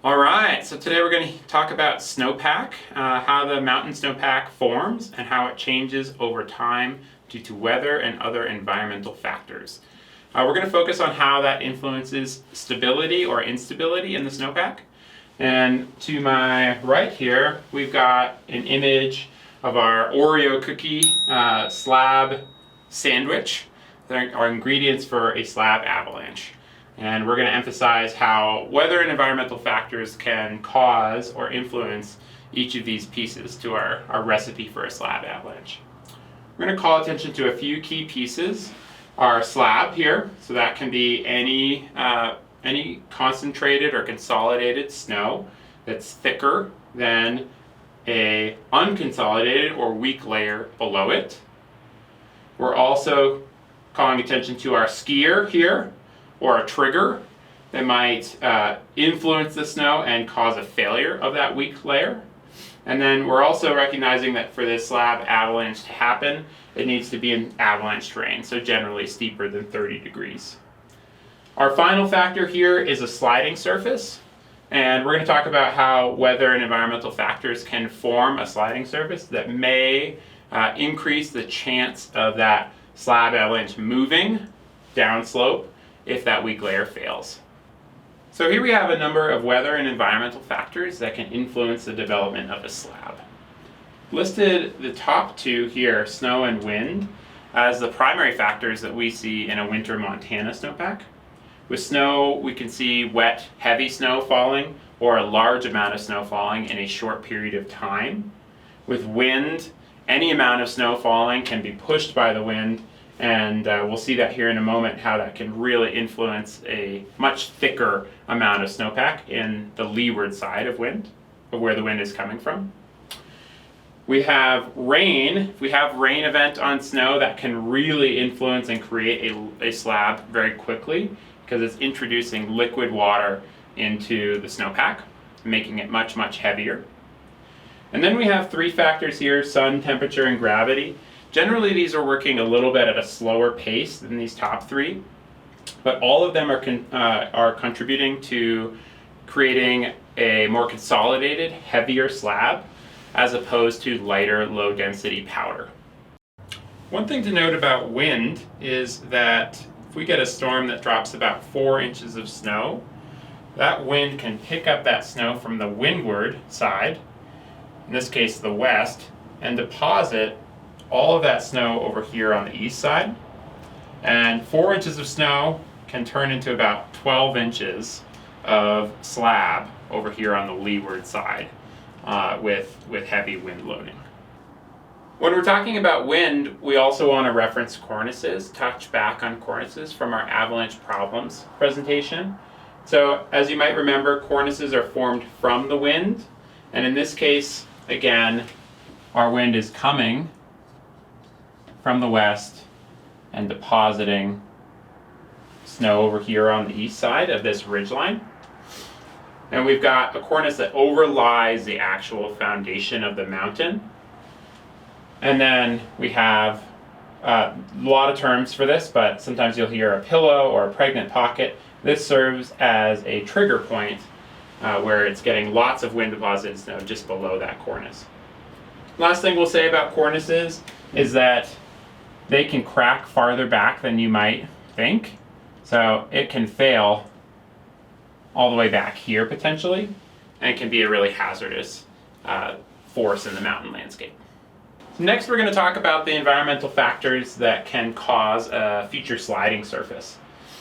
All right, so today we're going to talk about snowpack, how the mountain snowpack forms and how it changes over time due to weather and other environmental factors. We're going to focus on how that influences stability or instability in the snowpack. And to my right here, we've got an image of our Oreo cookie slab sandwich. They're our ingredients for a slab avalanche. And we're going to emphasize how weather and environmental factors can cause or influence each of these pieces to our recipe for a slab avalanche. We're going to call attention to a few key pieces. Our slab here, so that can be any concentrated or consolidated snow that's thicker than a unconsolidated or weak layer below it. We're also calling attention to our skier here, or a trigger that might influence the snow and cause a failure of that weak layer. And then we're also recognizing that for this slab avalanche to happen, it needs to be in avalanche terrain, so generally steeper than 30 degrees. Our final factor here is a sliding surface, and we're going to talk about how weather and environmental factors can form a sliding surface that may increase the chance of that slab avalanche moving downslope if that weak layer fails. So here we have a number of weather and environmental factors that can influence the development of a slab. Listed the top two here, snow and wind, as the primary factors that we see in a winter Montana snowpack. With snow, we can see wet, heavy snow falling or a large amount of snow falling in a short period of time. With wind, any amount of snow falling can be pushed by the wind, and we'll see that here in a moment, how that can really influence a much thicker amount of snowpack in the leeward side of wind, of where the wind is coming from. We have rain. If we have rain event on snow, that can really influence and create a slab very quickly because it's introducing liquid water into the snowpack, making it much, much heavier. And then we have three factors here, sun, temperature, and gravity. Generally, these are working a little bit at a slower pace than these top three, but all of them are contributing to creating a more consolidated, heavier slab, as opposed to lighter, low-density powder. One thing to note about wind is that if we get a storm that drops about 4 inches of snow, that wind can pick up that snow from the windward side, in this case the west, and deposit all of that snow over here on the east side. And 4 inches of snow can turn into about 12 inches of slab over here on the leeward side with heavy wind loading. When we're talking about wind, we also want to reference cornices, touch back on cornices from our avalanche problems presentation. So as you might remember, cornices are formed from the wind, and in this case, again, our wind is coming from the west and depositing snow over here on the east side of this ridgeline. And we've got a cornice that overlies the actual foundation of the mountain. And then we have a lot of terms for this, but sometimes you'll hear a pillow or a pregnant pocket. This serves as a trigger point where it's getting lots of wind deposited snow just below that cornice. Last thing we'll say about cornices is that they can crack farther back than you might think. So it can fail all the way back here potentially, and it can be a really hazardous force in the mountain landscape. So next we're going to talk about the environmental factors that can cause a future sliding surface.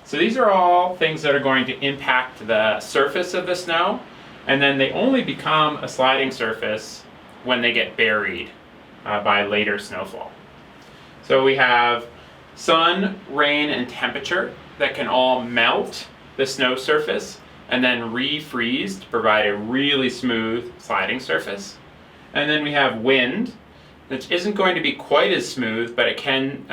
So these are all things that are going to impact the surface of the snow, and then they only become a sliding surface when they get buried by later snowfall. So we have sun, rain, and temperature that can all melt the snow surface and then refreeze to provide a really smooth sliding surface. And then we have wind, which isn't going to be quite as smooth, but it can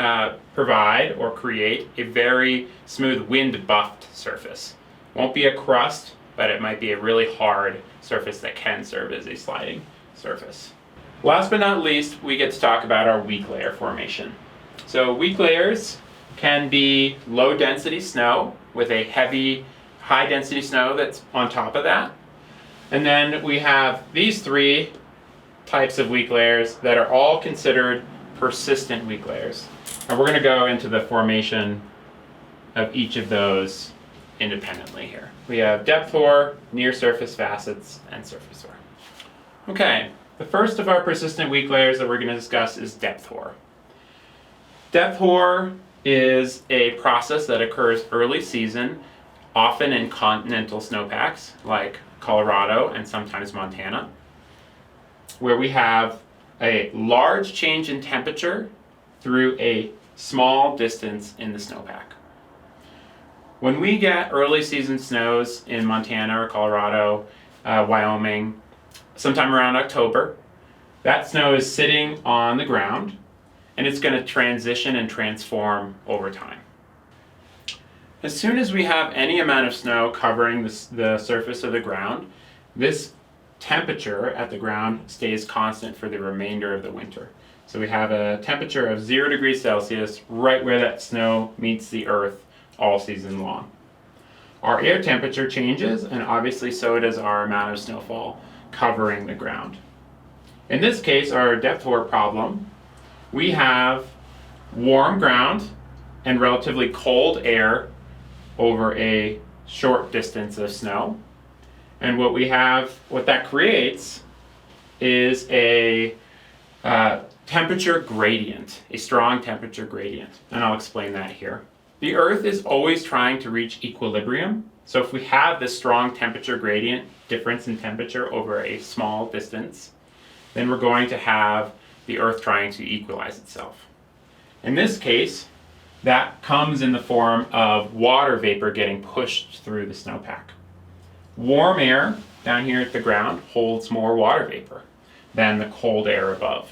provide or create a very smooth wind-buffed surface. Won't be a crust, but it might be a really hard surface that can serve as a sliding surface. Last but not least, we get to talk about our weak layer formation. So weak layers can be low density snow with a heavy, high density snow that's on top of that. And then we have these three types of weak layers that are all considered persistent weak layers. And we're going to go into the formation of each of those independently here. We have depth hoar, near surface facets, and surface hoar. Okay, the first of our persistent weak layers that we're going to discuss is depth hoar. Depth hoar is a process that occurs early season, often in continental snowpacks like Colorado and sometimes Montana, where we have a large change in temperature through a small distance in the snowpack. When we get early season snows in Montana or Colorado, Wyoming, sometime around October, that snow is sitting on the ground and it's going to transition and transform over time. As soon as we have any amount of snow covering the surface of the ground, this temperature at the ground stays constant for the remainder of the winter. So we have a temperature of 0 degrees Celsius right where that snow meets the earth all season long. Our air temperature changes, and obviously so does our amount of snowfall covering the ground. In this case, our depth hoar problem, we have warm ground and relatively cold air over a short distance of snow. And what that creates is a temperature gradient, a strong temperature gradient. And I'll explain that here. The Earth is always trying to reach equilibrium. So if we have this strong temperature gradient, difference in temperature over a small distance, then we're going to have the Earth trying to equalize itself. In this case, that comes in the form of water vapor getting pushed through the snowpack. Warm air down here at the ground holds more water vapor than the cold air above.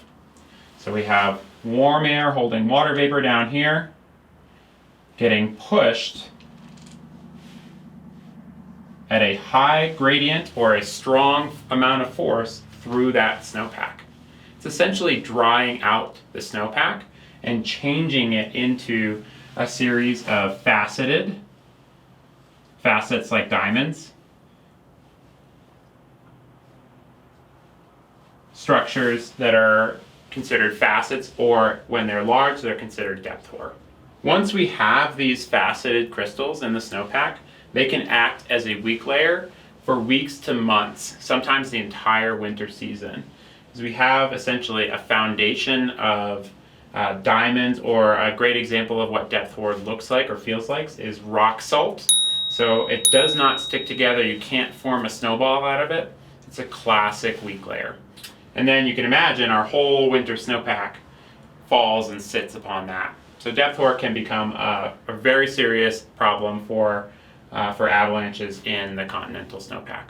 So we have warm air holding water vapor down here, getting pushed at a high gradient or a strong amount of force through that snowpack. It's essentially drying out the snowpack and changing it into a series of facets like diamonds, structures that are considered facets, or when they're large, they're considered depth hoar. Once we have these faceted crystals in the snowpack, they can act as a weak layer for weeks to months, sometimes the entire winter season. Because we have essentially a foundation of diamonds, or a great example of what depth hoar looks like or feels like is rock salt. So it does not stick together, you can't form a snowball out of it. It's a classic weak layer. And then you can imagine our whole winter snowpack falls and sits upon that. So depth hoar can become a very serious problem for avalanches in the continental snowpack.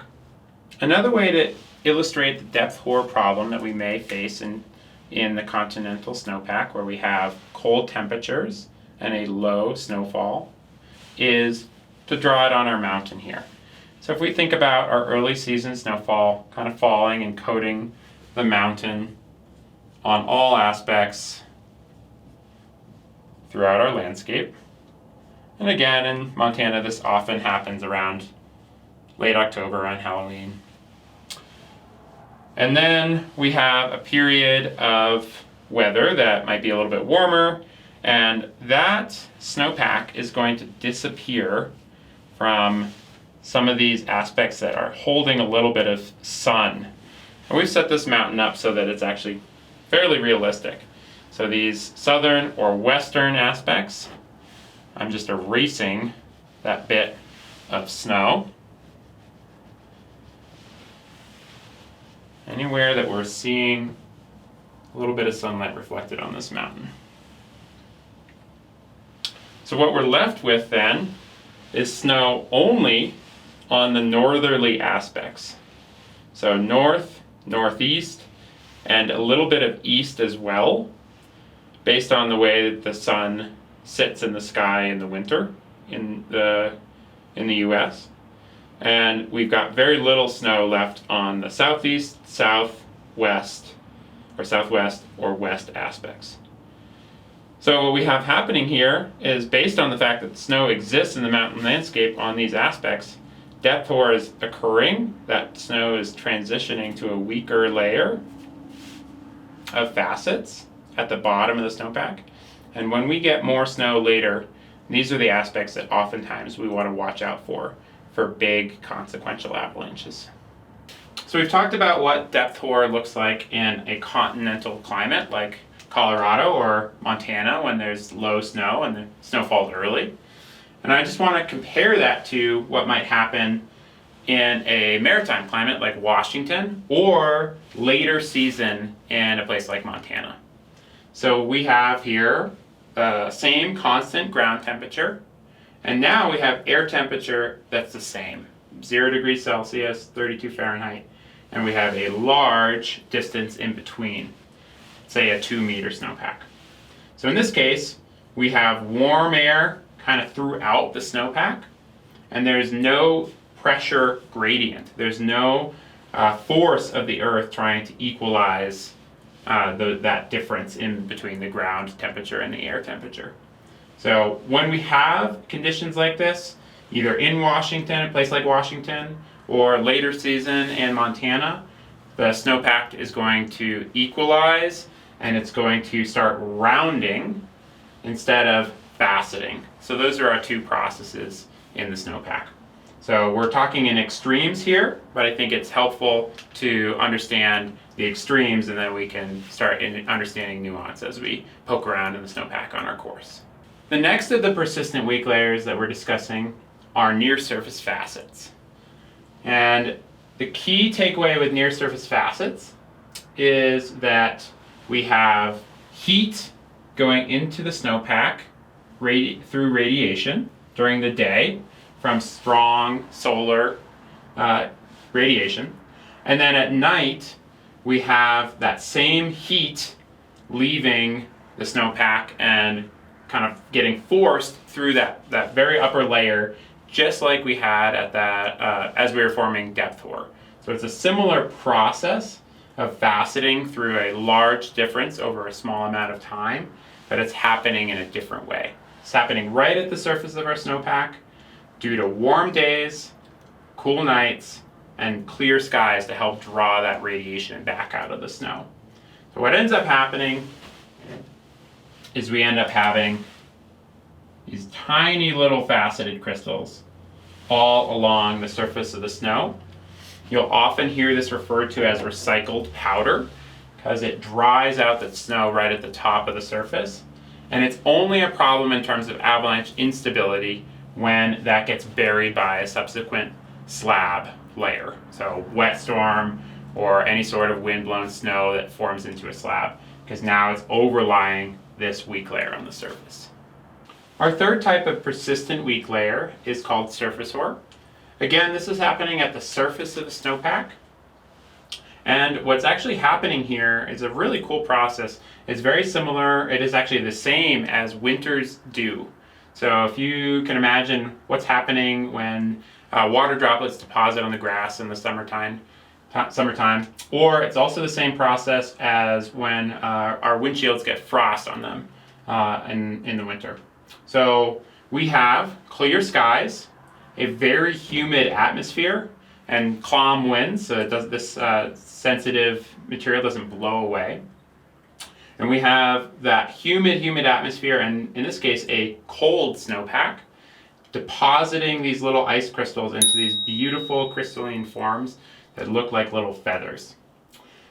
Another way to illustrate the depth hoar problem that we may face in the continental snowpack, where we have cold temperatures and a low snowfall, is to draw it on our mountain here. So if we think about our early season snowfall kind of falling and coating the mountain on all aspects throughout our landscape. And again, in Montana, this often happens around late October, around Halloween. And then we have a period of weather that might be a little bit warmer, and that snowpack is going to disappear from some of these aspects that are holding a little bit of sun. And we've set this mountain up so that it's actually fairly realistic. So these southern or western aspects, I'm just erasing that bit of snow. Anywhere that we're seeing a little bit of sunlight reflected on this mountain. So what we're left with then is snow only on the northerly aspects. So north, northeast, and a little bit of east as well, based on the way that the sun sits in the sky in the winter in the US. And we've got very little snow left on the southeast, southwest, or west aspects. So what we have happening here is, based on the fact that snow exists in the mountain landscape on these aspects, depth hoar is occurring, that snow is transitioning to a weaker layer of facets at the bottom of the snowpack. And when we get more snow later, these are the aspects that oftentimes we want to watch out for big consequential avalanches. So we've talked about what depth hoar looks like in a continental climate like Colorado or Montana when there's low snow and the snow falls early. And I just want to compare that to what might happen in a maritime climate like Washington or later season in a place like Montana. So we have here the same constant ground temperature, and now we have air temperature that's the same, 0 degrees Celsius, 32 Fahrenheit, and we have a large distance in between, say a 2-meter snowpack. So in this case, we have warm air kind of throughout the snowpack, and there's no pressure gradient. There's no force of the earth trying to equalize that difference in between the ground temperature and the air temperature. So when we have conditions like this, either in Washington, a place like Washington, or later season in Montana, the snowpack is going to equalize and it's going to start rounding instead of faceting. So those are our two processes in the snowpack. So we're talking in extremes here, but I think it's helpful to understand the extremes, and then we can start understanding nuance as we poke around in the snowpack on our course. The next of the persistent weak layers that we're discussing are near surface facets. And the key takeaway with near surface facets is that we have heat going into the snowpack through radiation during the day from strong solar radiation. And then at night, we have that same heat leaving the snowpack and kind of getting forced through that very upper layer, just like we had at that as we were forming depth hoar. So it's a similar process of faceting through a large difference over a small amount of time, but it's happening in a different way. It's happening right at the surface of our snowpack due to warm days, cool nights, and clear skies to help draw that radiation back out of the snow. So what ends up happening is we end up having these tiny little faceted crystals all along the surface of the snow. You'll often hear this referred to as recycled powder because it dries out the snow right at the top of the surface. And it's only a problem in terms of avalanche instability when that gets buried by a subsequent slab layer. So wet storm or any sort of wind-blown snow that forms into a slab, because now it's overlying this weak layer on the surface. Our third type of persistent weak layer is called surface hoar. Again, this is happening at the surface of the snowpack. And what's actually happening here is a really cool process. It's very similar, it is actually the same as winter's dew. So if you can imagine what's happening when water droplets deposit on the grass in the summertime, or it's also the same process as when our windshields get frost on them in the winter. So we have clear skies, a very humid atmosphere, and calm winds, so this sensitive material doesn't blow away. And we have that humid atmosphere, and in this case, a cold snowpack, depositing these little ice crystals into these beautiful crystalline forms that look like little feathers.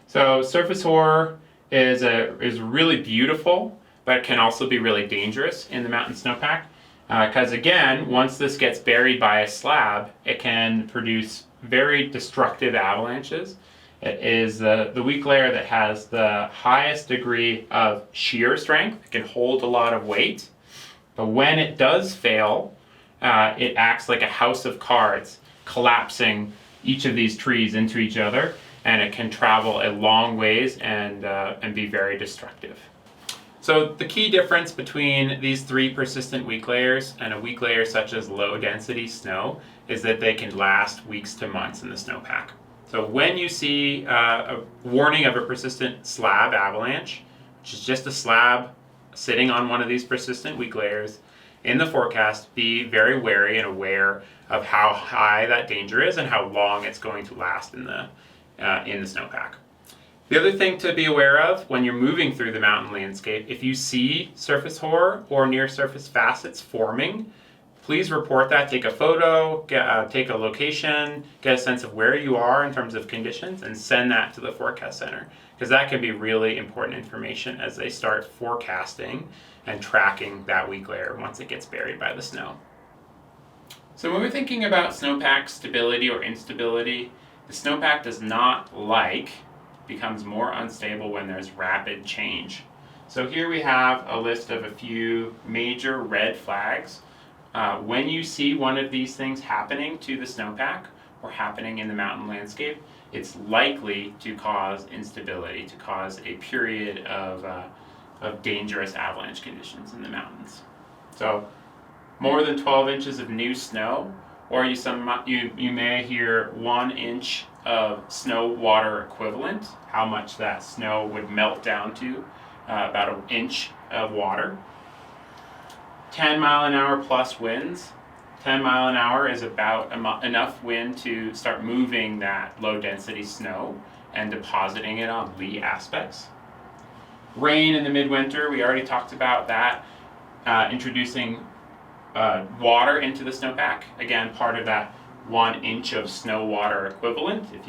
So surface hoar is really beautiful, but can also be really dangerous in the mountain snowpack. Because again, once this gets buried by a slab, it can produce very destructive avalanches. It is the weak layer that has the highest degree of shear strength. It can hold a lot of weight. But when it does fail, it acts like a house of cards, collapsing each of these trees into each other, and it can travel a long ways and be very destructive. So the key difference between these three persistent weak layers and a weak layer such as low density snow is that they can last weeks to months in the snowpack. So when you see a warning of a persistent slab avalanche, which is just a slab sitting on one of these persistent weak layers, in the forecast, be very wary and aware of how high that danger is and how long it's going to last in the snowpack. The other thing to be aware of when you're moving through the mountain landscape, if you see surface hoar or near surface facets forming, please report that. Take a photo, take a location, get a sense of where you are in terms of conditions, and send that to the forecast center, because that can be really important information as they start forecasting and tracking that weak layer once it gets buried by the snow. So when we're thinking about snowpack stability or instability, the snowpack does not becomes more unstable when there's rapid change. So here we have a list of a few major red flags. When you see one of these things happening to the snowpack or happening in the mountain landscape, it's likely to cause instability, to cause a period of dangerous avalanche conditions in the mountains. So more than 12 inches of new snow, or you may hear 1 inch of snow water equivalent, how much that snow would melt down to, about an inch of water. 10-mile-an-hour plus winds. 10 mile an hour is about enough wind to start moving that low density snow and depositing it on lee aspects. Rain in the midwinter, we already talked about that, introducing water into the snowpack. Again, part of that 1 inch of snow water equivalent. If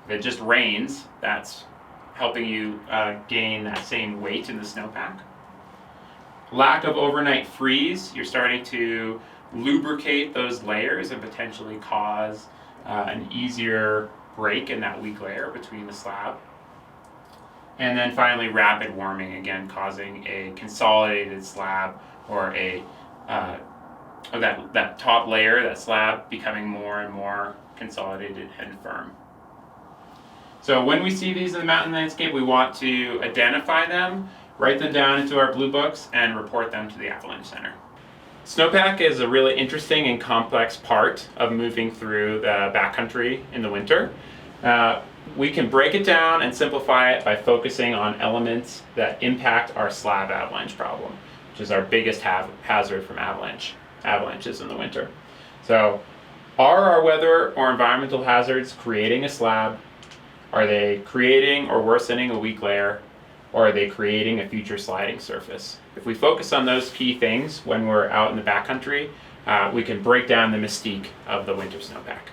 it just rains, that's helping you gain that same weight in the snowpack. Lack of overnight freeze, you're starting to lubricate those layers and potentially cause an easier break in that weak layer between the slab. And then finally, rapid warming, again causing a consolidated slab or that top layer, that slab, becoming more and more consolidated and firm. So when we see these in the mountain landscape, we want to identify them, write them down into our blue books, and report them to the Avalanche Center. Snowpack is a really interesting and complex part of moving through the backcountry in the winter. We can break it down and simplify it by focusing on elements that impact our slab avalanche problem, which is our biggest hazard from avalanches in the winter. So, are our weather or environmental hazards creating a slab? Are they creating or worsening a weak layer? Or are they creating a future sliding surface? If we focus on those key things when we're out in the backcountry, we can break down the mystique of the winter snowpack.